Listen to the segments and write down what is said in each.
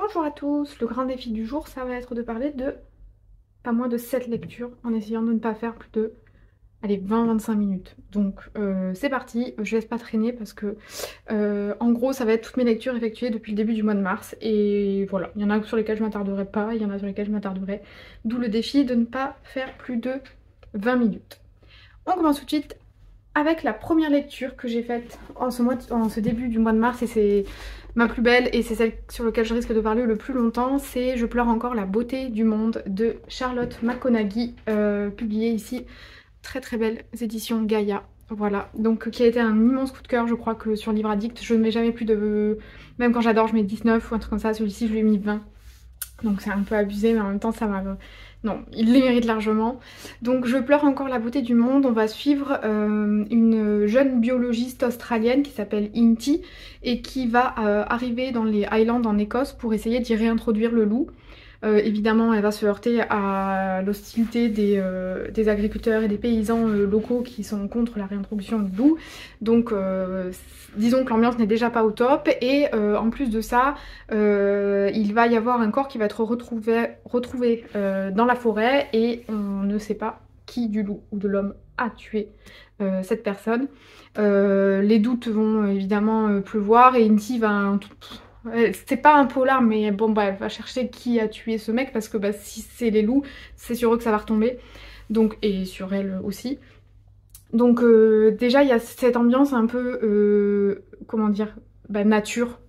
Bonjour à tous, le grand défi du jour ça va être de parler de pas moins de 7 lectures en essayant de ne pas faire plus de allez 20-25 minutes. Donc c'est parti, je laisse pas traîner parce que en gros ça va être toutes mes lectures effectuées depuis le début du mois de mars et voilà, il y en a sur lesquelles je m'attarderai pas, il y en a sur lesquelles je m'attarderai, d'où le défi de ne pas faire plus de 20 minutes. On commence tout de suite avec la première lecture que j'ai faite en ce début du mois de mars et c'est ma plus belle et c'est celle sur laquelle je risque de parler le plus longtemps, c'est Je pleure encore la beauté du monde de Charlotte McConaghy, publiée ici, très très belles éditions Gaïa. Voilà, donc qui a été un immense coup de cœur, je crois que sur Livre Addict, je ne mets jamais plus de... Même quand j'adore, je mets 19 ou un truc comme ça, celui-ci je lui ai mis 20. Donc c'est un peu abusé mais en même temps ça m'a... Non, il les mérite largement. Donc Je pleure encore la beauté du monde, on va suivre une jeune biologiste australienne qui s'appelle Inti et qui va arriver dans les Highlands en Écosse pour essayer d'y réintroduire le loup. Évidemment elle va se heurter à l'hostilité des agriculteurs et des paysans locaux qui sont contre la réintroduction du loup. Donc disons que l'ambiance n'est déjà pas au top et en plus de ça il va y avoir un corps qui va être retrouvé dans la forêt et on ne sait pas qui du loup ou de l'homme a tué cette personne. Les doutes vont évidemment pleuvoir et Inti va... C'est pas un polar mais bon bah elle va chercher qui a tué ce mec parce que bah, si c'est les loups c'est sur eux que ça va retomber, donc, et sur elle aussi. Donc déjà il y a cette ambiance un peu comment dire, bah, nature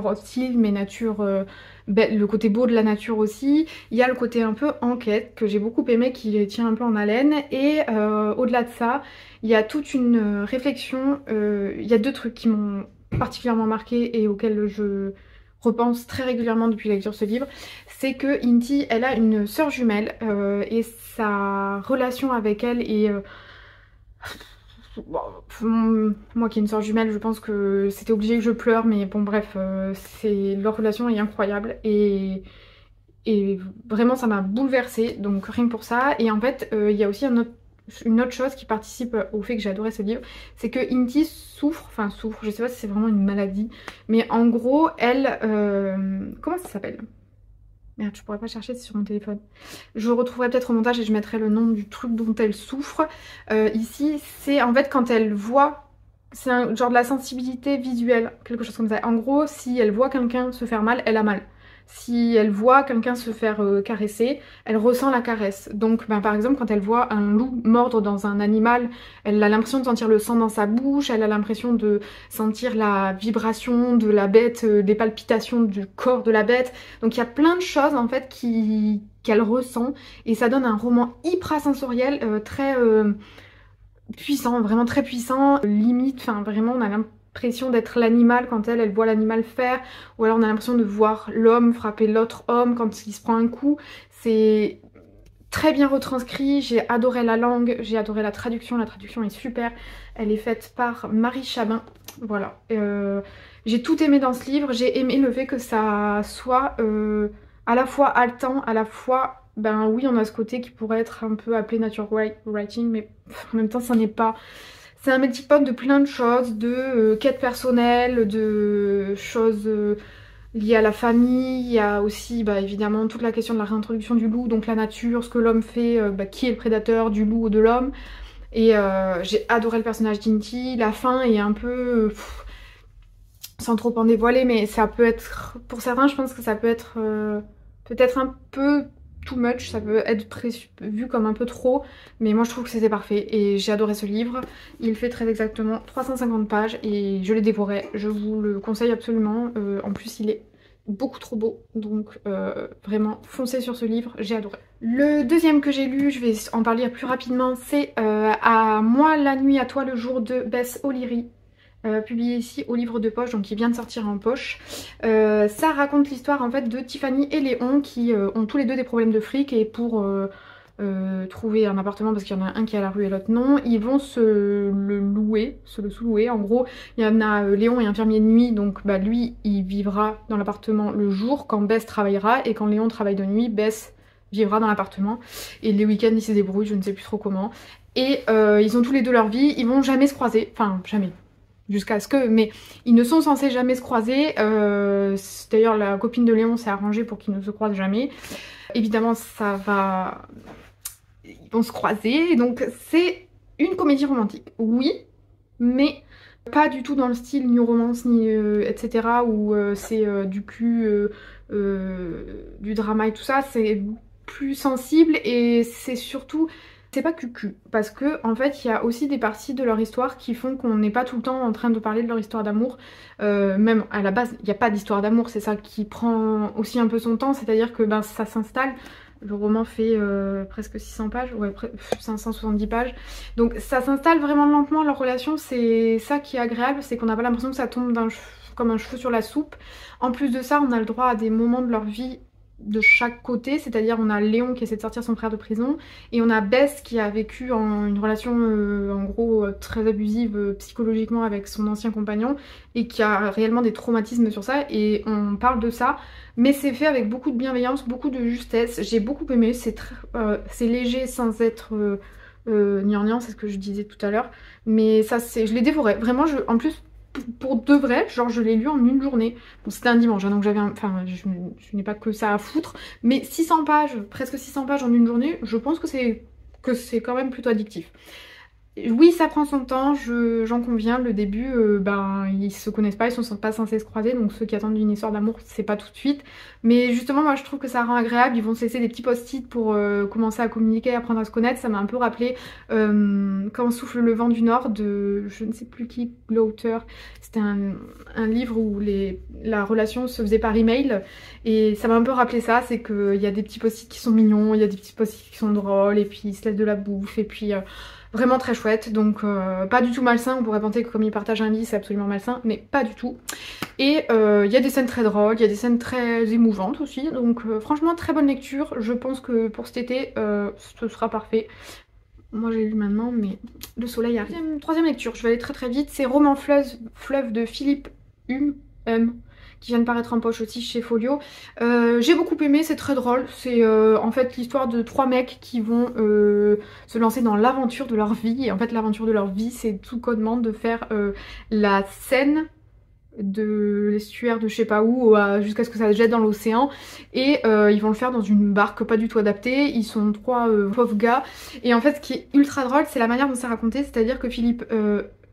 hostile mais nature le côté beau de la nature aussi. Il y a le côté un peu enquête que j'ai beaucoup aimé qui tient un peu en haleine et au-delà de ça il y a toute une réflexion, il y a deux trucs qui m'ont particulièrement marqué et auquel je repense très régulièrement depuis la lecture de ce livre, c'est que Inti elle a une sœur jumelle et sa relation avec elle est bon, moi qui ai une sœur jumelle je pense que c'était obligé que je pleure mais bon bref leur relation est incroyable et vraiment ça m'a bouleversée donc rien que pour ça. Et en fait il y a aussi une autre chose qui participe au fait que j'ai adoré ce livre, c'est que Inti souffre, je sais pas si c'est vraiment une maladie, mais en gros elle, comment ça s'appelle? Merde, je pourrais pas chercher, c'est sur mon téléphone. Je retrouverai peut-être au montage et je mettrai le nom du truc dont elle souffre. Ici, c'est en fait quand elle voit, c'est un genre de la sensibilité visuelle, quelque chose comme ça. En gros, si elle voit quelqu'un se faire mal, elle a mal. Si elle voit quelqu'un se faire caresser, elle ressent la caresse. Donc ben, par exemple quand elle voit un loup mordre dans un animal, elle a l'impression de sentir le sang dans sa bouche, elle a l'impression de sentir la vibration de la bête, des palpitations du corps de la bête. Donc il y a plein de choses en fait qu'elle ressent et ça donne un roman hyper sensoriel, très puissant, vraiment très puissant, limite, enfin vraiment on a l'impression d'être l'animal quand elle voit l'animal faire, ou alors on a l'impression de voir l'homme frapper l'autre homme quand il se prend un coup. C'est très bien retranscrit, j'ai adoré la langue, j'ai adoré la traduction est super, elle est faite par Marie Chabin, voilà. J'ai tout aimé dans ce livre, j'ai aimé le fait que ça soit à la fois haletant, à la fois, ben oui on a ce côté qui pourrait être un peu appelé nature writing, mais en même temps ça n'est pas. C'est un melting pot de plein de choses, de quêtes personnelles, de choses liées à la famille. Il y a aussi bah, évidemment toute la question de la réintroduction du loup, donc la nature, ce que l'homme fait, bah, qui est le prédateur du loup ou de l'homme. Et j'ai adoré le personnage d'Inti. La fin est un peu... sans trop en dévoiler, mais ça peut être... Pour certains, je pense que ça peut être peut-être un peu too much, ça peut être vu comme un peu trop, mais moi je trouve que c'était parfait et j'ai adoré ce livre. Il fait très exactement 350 pages et je l'ai dévoré, je vous le conseille absolument. En plus il est beaucoup trop beau, donc vraiment foncez sur ce livre, j'ai adoré. Le deuxième que j'ai lu, je vais en parler plus rapidement, c'est À moi la nuit, à toi le jour de Bess O'Leary. Publié ici au livre de poche, donc qui vient de sortir en poche. Ça raconte l'histoire en fait de Tiffany et Léon qui ont tous les deux des problèmes de fric et pour trouver un appartement parce qu'il y en a un qui est à la rue et l'autre non, ils vont se le sous-louer. En gros, il y en a Léon est infirmier de nuit, donc bah, lui il vivra dans l'appartement le jour quand Bess travaillera et quand Léon travaille de nuit, Bess vivra dans l'appartement et les week-ends ils se débrouillent, je ne sais plus trop comment. Et ils ont tous les deux leur vie, ils vont jamais se croiser, enfin jamais. jusqu'à ce que... Mais ils ne sont censés jamais se croiser. D'ailleurs, la copine de Léon s'est arrangée pour qu'ils ne se croisent jamais. Évidemment, ça va... Ils vont se croiser. Donc, c'est une comédie romantique. Oui, mais pas du tout dans le style New Romance, ni etc. où c'est du cul, du drama et tout ça. C'est plus sensible et c'est surtout... C'est pas cucu, parce que en fait il y a aussi des parties de leur histoire qui font qu'on n'est pas tout le temps en train de parler de leur histoire d'amour. Même à la base, il n'y a pas d'histoire d'amour, c'est ça qui prend aussi un peu son temps, c'est-à-dire que ben, ça s'installe. Le roman fait presque 600 pages, ouais, 570 pages. Donc ça s'installe vraiment lentement, leur relation, c'est ça qui est agréable, c'est qu'on n'a pas l'impression que ça tombe comme un cheveu sur la soupe. En plus de ça, on a le droit à des moments de leur vie de chaque côté, c'est-à-dire on a Léon qui essaie de sortir son frère de prison et on a Bess qui a vécu une relation en gros très abusive psychologiquement avec son ancien compagnon et qui a réellement des traumatismes sur ça et on parle de ça, mais c'est fait avec beaucoup de bienveillance, beaucoup de justesse. J'ai beaucoup aimé, c'est léger sans être gnangnan, c'est ce que je disais tout à l'heure, mais ça je l'ai dévoré, vraiment en plus pour de vrai, genre je l'ai lu en une journée. Bon, c'était un dimanche, hein, donc j'avais enfin je n'ai pas que ça à foutre, mais 600 pages, presque 600 pages en une journée, je pense que c'est quand même plutôt addictif. Oui, ça prend son temps, j'en conviens, le début, ben, ils se connaissent pas, ils sont pas censés se croiser, donc ceux qui attendent une histoire d'amour, c'est pas tout de suite. Mais justement, moi je trouve que ça rend agréable, ils vont se laisser des petits post-it pour commencer à communiquer, apprendre à se connaître. Ça m'a un peu rappelé Quand souffle le vent du Nord de je ne sais plus qui, l'auteur. C'était un livre où la relation se faisait par email, et ça m'a un peu rappelé ça, c'est qu'il y a des petits post-it qui sont mignons, il y a des petits post-it qui sont drôles, et puis ils se laissent de la bouffe, et puis... Vraiment très chouette, donc pas du tout malsain. On pourrait penser que comme ils partagent un lit c'est absolument malsain, mais pas du tout. Et il y a des scènes très drôles, il y a des scènes très émouvantes aussi, donc franchement très bonne lecture. Je pense que pour cet été ce sera parfait. Moi j'ai lu maintenant, mais le soleil arrive. Troisième lecture, je vais aller très très vite, c'est Roman Fleuve de Philippe Hume, qui vient de paraître en poche aussi chez Folio. J'ai beaucoup aimé, c'est très drôle. C'est en fait l'histoire de 3 mecs qui vont se lancer dans l'aventure de leur vie. Et en fait l'aventure de leur vie, c'est tout connement de faire la Seine de l'estuaire de je sais pas où jusqu'à ce que ça se jette dans l'océan, et ils vont le faire dans une barque pas du tout adaptée. Ils sont 3 pauvres gars, et en fait ce qui est ultra drôle c'est la manière dont c'est raconté, c'est-à-dire que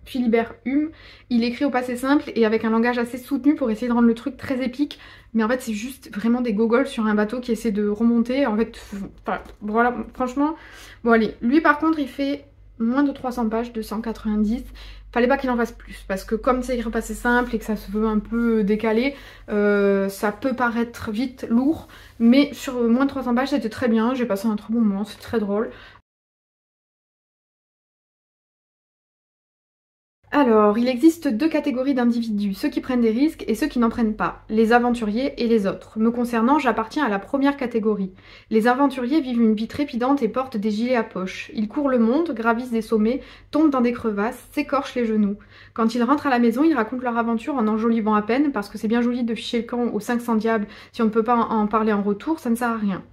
Philibert Hume, il écrit au passé simple et avec un langage assez soutenu pour essayer de rendre le truc très épique, mais en fait c'est juste vraiment des gogoles sur un bateau qui essaie de remonter, en fait, enfin, voilà, franchement, bon allez, lui par contre il fait moins de 300 pages, 290, fallait pas qu'il en fasse plus, parce que comme c'est écrit au passé simple et que ça se veut un peu décalé, ça peut paraître vite lourd, mais sur moins de 300 pages c'était très bien, j'ai passé un très bon moment, c'est très drôle. Alors, il existe 2 catégories d'individus, ceux qui prennent des risques et ceux qui n'en prennent pas, les aventuriers et les autres. Me concernant, j'appartiens à la première catégorie. Les aventuriers vivent une vie trépidante et portent des gilets à poche. Ils courent le monde, gravissent des sommets, tombent dans des crevasses, s'écorchent les genoux. Quand ils rentrent à la maison, ils racontent leur aventure en enjolivant à peine, parce que c'est bien joli de ficher le camp aux 500 diables si on ne peut pas en parler en retour, ça ne sert à rien.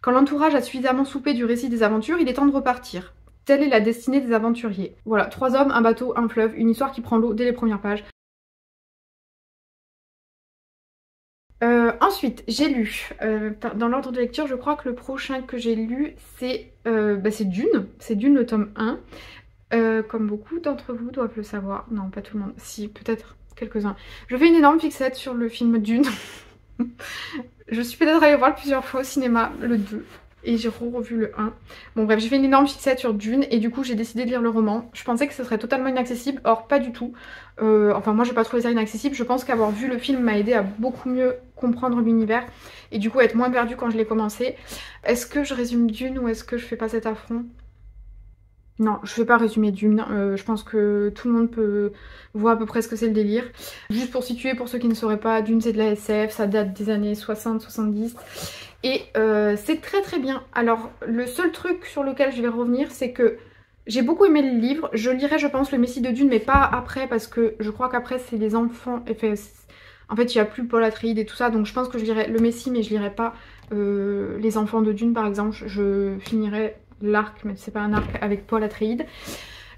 Quand l'entourage a suffisamment soupé du récit des aventures, il est temps de repartir. Telle est la destinée des aventuriers. Voilà, 3 hommes, un bateau, un fleuve, une histoire qui prend l'eau dès les premières pages. Ensuite, j'ai lu, dans l'ordre de lecture, je crois que le prochain que j'ai lu, c'est Dune. C'est Dune, le tome 1. Comme beaucoup d'entre vous doivent le savoir. Non, pas tout le monde. Si, peut-être quelques-uns. Je fais une énorme fixette sur le film Dune. Je suis peut-être allée voir plusieurs fois au cinéma, le 2. Et j'ai revu le 1. Bon bref, j'ai fait une énorme fixette sur Dune et du coup j'ai décidé de lire le roman. Je pensais que ce serait totalement inaccessible, or pas du tout. Enfin moi j'ai pas trouvé ça inaccessible, je pense qu'avoir vu le film m'a aidé à beaucoup mieux comprendre l'univers et du coup être moins perdue quand je l'ai commencé. Est-ce que je résume Dune ou est-ce que je fais pas cet affront? Non, je vais pas résumer Dune, je pense que tout le monde peut voir à peu près ce que c'est le délire. Juste pour situer, pour ceux qui ne sauraient pas, Dune c'est de la SF, ça date des années 60-70 et c'est très très bien. Alors le seul truc sur lequel je vais revenir, c'est que j'ai beaucoup aimé le livre, je lirai je pense le Messie de Dune mais pas après parce que je crois qu'après c'est les enfants, en fait il n'y a plus Paul Atreides et tout ça, donc je pense que je lirai le Messie mais je lirai pas les enfants de Dune par exemple, je finirai l'arc, mais c'est pas un arc avec Paul Atreides.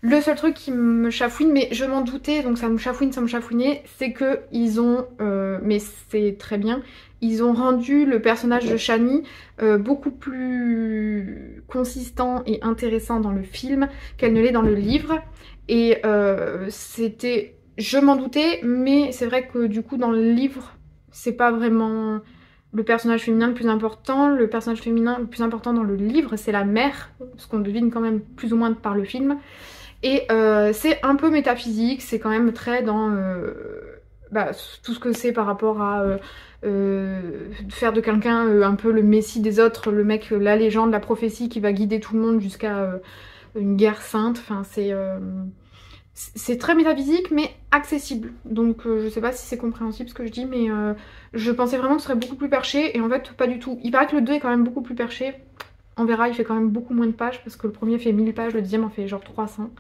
Le seul truc qui me chafouine, mais je m'en doutais, donc ça me chafouinait, c'est que ils ont, mais c'est très bien, ils ont rendu le personnage de Shani beaucoup plus consistant et intéressant dans le film qu'elle ne l'est dans le livre. Et c'était... Je m'en doutais, mais c'est vrai que du coup dans le livre, c'est pas vraiment le personnage féminin le plus important. Le personnage féminin le plus important dans le livre, c'est la mère, ce qu'on devine quand même plus ou moins par le film. Et c'est un peu métaphysique, c'est quand même très dans tout ce que c'est par rapport à faire de quelqu'un un peu le messie des autres, le mec, la légende, la prophétie qui va guider tout le monde jusqu'à une guerre sainte. Enfin, c'est très métaphysique mais accessible. Donc je sais pas si c'est compréhensible ce que je dis, mais je pensais vraiment que ce serait beaucoup plus perché et en fait pas du tout. Il paraît que le 2 est quand même beaucoup plus perché. On verra, il fait quand même beaucoup moins de pages parce que le premier fait 1000 pages, le deuxième en fait genre 300.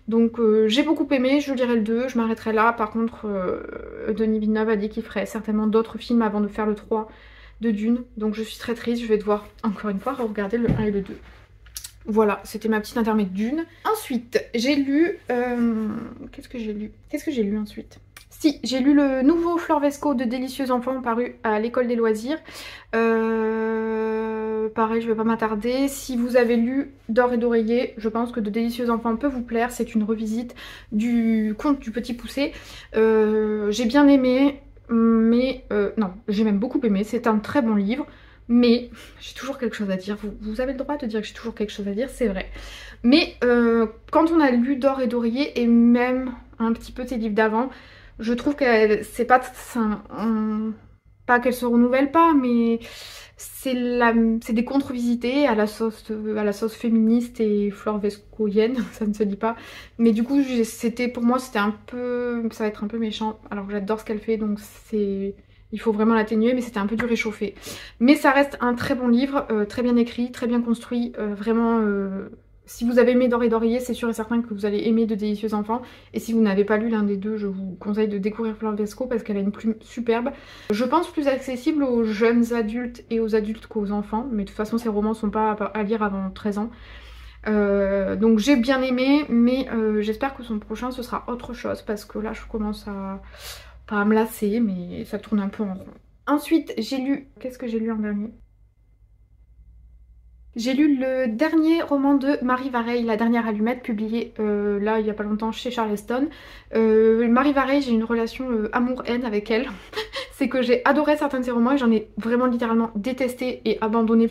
Donc j'ai beaucoup aimé, je lirai le 2, je m'arrêterai là. Par contre, Denis Villeneuve a dit qu'il ferait certainement d'autres films avant de faire le 3 de Dune. Donc je suis très triste, je vais devoir encore une fois regarder le 1 et le 2. Voilà, c'était ma petite intermède Dune. Ensuite, j'ai lu... Qu'est-ce que j'ai lu ensuite? Si, j'ai lu le nouveau Flore Vesco de Délicieux Enfants paru à l'école des loisirs. Pareil, je vais pas m'attarder. Si vous avez lu D'or et d'oreiller, je pense que de Délicieux Enfants peut vous plaire. C'est une revisite du conte du Petit Poucet. J'ai bien aimé, mais... non, j'ai même beaucoup aimé. C'est un très bon livre. Mais j'ai toujours quelque chose à dire. Vous avez le droit de dire que j'ai toujours quelque chose à dire, c'est vrai. Mais quand on a lu D'or et d'oreiller, et même un petit peu ses livres d'avant, je trouve que c'est pas... pas qu'elle se renouvelle pas, mais c'est des contre-visités à la sauce féministe et florvescoienne, ça ne se dit pas. Mais du coup, pour moi, c'était un peu... Ça va être un peu méchant, alors que j'adore ce qu'elle fait, donc c'est... Il faut vraiment l'atténuer, mais c'était un peu du réchauffé. Mais ça reste un très bon livre, très bien écrit, très bien construit. Vraiment, si vous avez aimé D'or et d'oreiller, c'est sûr et certain que vous allez aimer De Délicieux Enfants. Et si vous n'avez pas lu l'un des deux, je vous conseille de découvrir Flore Vesco parce qu'elle a une plume superbe. Je pense plus accessible aux jeunes adultes et aux adultes qu'aux enfants. Mais de toute façon, ces romans ne sont pas à lire avant 13 ans. Donc j'ai bien aimé, mais j'espère que son prochain, ce sera autre chose. Parce que là, je commence à... pas à me lasser, mais ça tourne un peu en rond. Ensuite, j'ai lu... Qu'est-ce que j'ai lu en dernier? J'ai lu le dernier roman de Marie Vareille, La dernière allumette, publié là il y a pas longtemps chez Charleston. Marie Vareille, j'ai une relation amour-haine avec elle. C'est que j'ai adoré certains de ses romans et j'en ai vraiment littéralement détesté et abandonné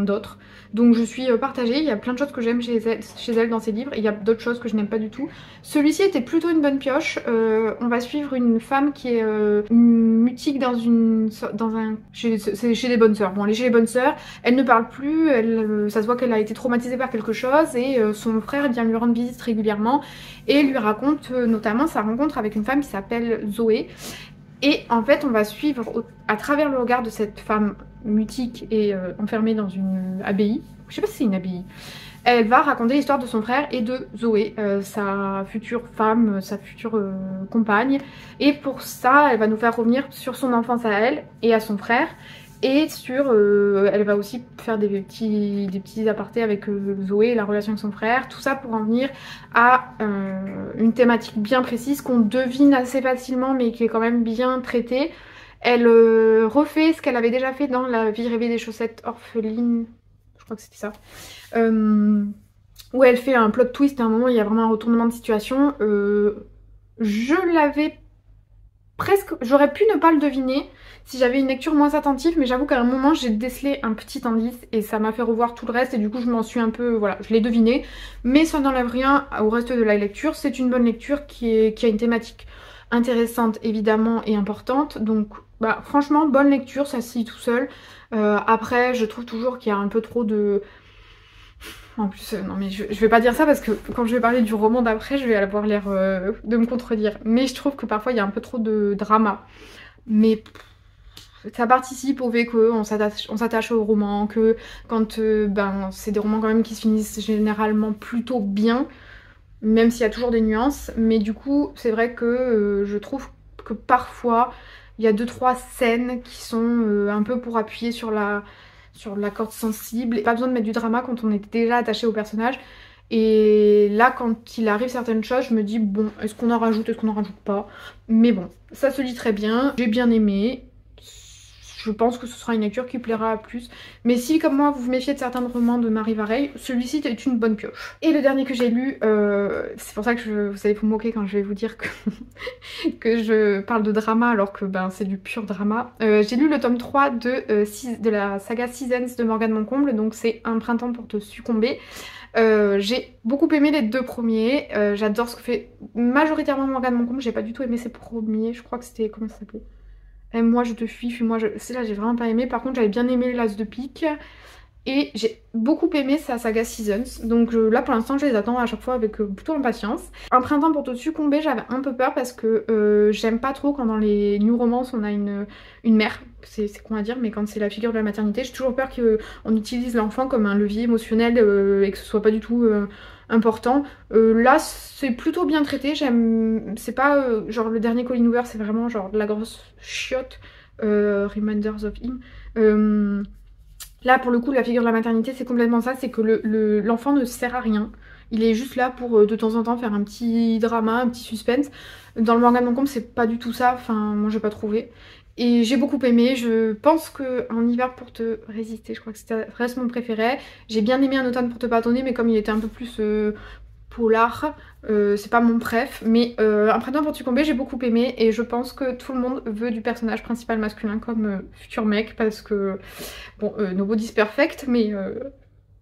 d'autres. Donc je suis partagée, il y a plein de choses que j'aime chez elle dans ses livres et il y a d'autres choses que je n'aime pas du tout. Celui-ci était plutôt une bonne pioche. On va suivre une femme qui est mutique chez les bonnes sœurs. Bon, elle est chez les bonnes sœurs, elle ne parle plus, ça se voit qu'elle a été traumatisée par quelque chose et son frère vient lui rendre visite régulièrement et lui raconte notamment sa rencontre avec une femme qui s'appelle Zoé. Et en fait on va suivre à travers le regard de cette femme mutique et enfermée dans une abbaye, je sais pas si c'est une abbaye, elle va raconter l'histoire de son frère et de Zoé, sa future femme, sa future compagne. Et pour ça elle va nous faire revenir sur son enfance à elle et à son frère. Et elle va aussi faire des petits apartés avec Zoé et la relation avec son frère. Tout ça pour en venir à une thématique bien précise qu'on devine assez facilement mais qui est quand même bien traitée. Elle refait ce qu'elle avait déjà fait dans La vie rêvée des chaussettes orphelines, je crois que c'était ça. Où elle fait un plot twist, à un moment il y a vraiment un retournement de situation. Je l'avais presque... J'aurais pu ne pas le deviner si j'avais une lecture moins attentive, mais j'avoue qu'à un moment j'ai décelé un petit indice et ça m'a fait revoir tout le reste et du coup je m'en suis un peu... Voilà, je l'ai deviné, mais ça n'enlève rien au reste de la lecture. C'est une bonne lecture qui a une thématique intéressante évidemment et importante, donc bah, franchement bonne lecture, ça se lit tout seul. Après je trouve toujours qu'il y a un peu trop de... En plus, non mais je vais pas dire ça parce que quand je vais parler du roman d'après, je vais avoir l'air de me contredire. Mais je trouve que parfois il y a un peu trop de drama. Mais ça participe au fait qu'on s'attache au roman, que quand c'est des romans quand même qui se finissent généralement plutôt bien, même s'il y a toujours des nuances. Mais du coup, c'est vrai que je trouve que parfois, il y a 2-3 scènes qui sont un peu pour appuyer sur la corde sensible. Pas besoin de mettre du drama quand on est déjà attaché au personnage. Et là, quand il arrive certaines choses, je me dis bon, est-ce qu'on en rajoute, est-ce qu'on en rajoute pas? Mais bon, ça se lit très bien, j'ai bien aimé. Je pense que ce sera une lecture qui plaira à plus. Mais si, comme moi, vous vous méfiez de certains romans de Marie Varey, celui-ci est une bonne pioche. Et le dernier que j'ai lu, c'est pour ça que vous allez vous moquer quand je vais vous dire que, que je parle de drama alors que ben, c'est du pur drama. J'ai lu le tome 3 de la saga Seasons de Morgane Moncomble, donc c'est Un printemps pour te succomber. J'ai beaucoup aimé les deux premiers, j'adore ce que fait majoritairement Morgane Moncomble, j'ai pas du tout aimé ses premiers, je crois que c'était, comment ça s'appelait? Moi je te fuis, fuis-moi je... C'est là j'ai vraiment pas aimé, par contre j'avais bien aimé l'As de pique. Et j'ai beaucoup aimé sa saga Seasons, donc là pour l'instant je les attends à chaque fois avec plutôt impatience. Un printemps pour te succomber, j'avais un peu peur parce que j'aime pas trop quand dans les new romances on a une mère, c'est con à dire, mais quand c'est la figure de la maternité, j'ai toujours peur qu'on utilise l'enfant comme un levier émotionnel et que ce soit pas du tout important. Là c'est plutôt bien traité, j'aime, c'est pas genre le dernier Colleen Hoover, c'est vraiment genre de la grosse chiotte, Reminders of Him. Là, pour le coup, la figure de la maternité, c'est complètement ça, c'est que l'enfant ne sert à rien. Il est juste là pour de temps en temps faire un petit drama, un petit suspense. Dans le Morgane Moncomble, c'est pas du tout ça, enfin, moi j'ai pas trouvé. Et j'ai beaucoup aimé, je pense qu'un hiver pour te résister, je crois que c'était reste mon préféré. J'ai bien aimé Un automne pour te pardonner, mais comme il était un peu plus polar, c'est pas mon préf, mais Un printemps pour te succomber j'ai beaucoup aimé et je pense que tout le monde veut du personnage principal masculin comme futur mec parce que bon, nobody's perfect, mais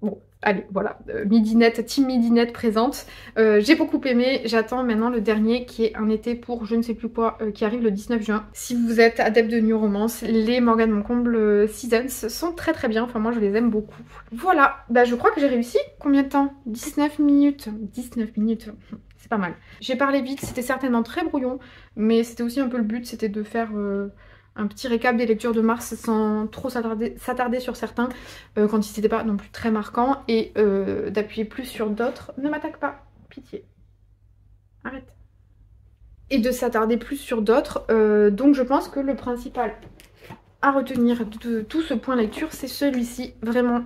bon, allez, voilà, Midinette, team Midinette présente. J'ai beaucoup aimé, j'attends maintenant le dernier qui est Un été pour je ne sais plus quoi, qui arrive le 19 juin. Si vous êtes adepte de New Romance, les Morgane Moncomble Seasons sont très très bien, enfin moi je les aime beaucoup. Voilà, bah je crois que j'ai réussi. Combien de temps? 19 minutes. 19 minutes, c'est pas mal. J'ai parlé vite, c'était certainement très brouillon, mais c'était aussi un peu le but, c'était de faire... un petit récap des lectures de mars sans trop s'attarder sur certains quand ils n'étaient pas non plus très marquants et d'appuyer plus sur d'autres. Ne m'attaque pas, pitié. Arrête. Et de s'attarder plus sur d'autres. Donc je pense que le principal à retenir de tout ce point lecture, c'est celui-ci. Vraiment,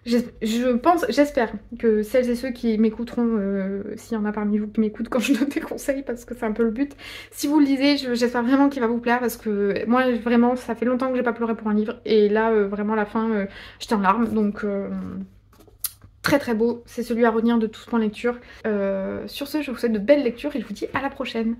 j'espère que celles et ceux qui m'écouteront, s'il y en a parmi vous qui m'écoutent quand je donne des conseils, parce que c'est un peu le but, si vous le lisez, j'espère vraiment qu'il va vous plaire, parce que moi, vraiment, ça fait longtemps que j'ai pas pleuré pour un livre, et là, vraiment, à la fin, j'étais en larmes, donc... très très beau, c'est celui à retenir de tout ce point lecture. Sur ce, je vous souhaite de belles lectures et je vous dis à la prochaine.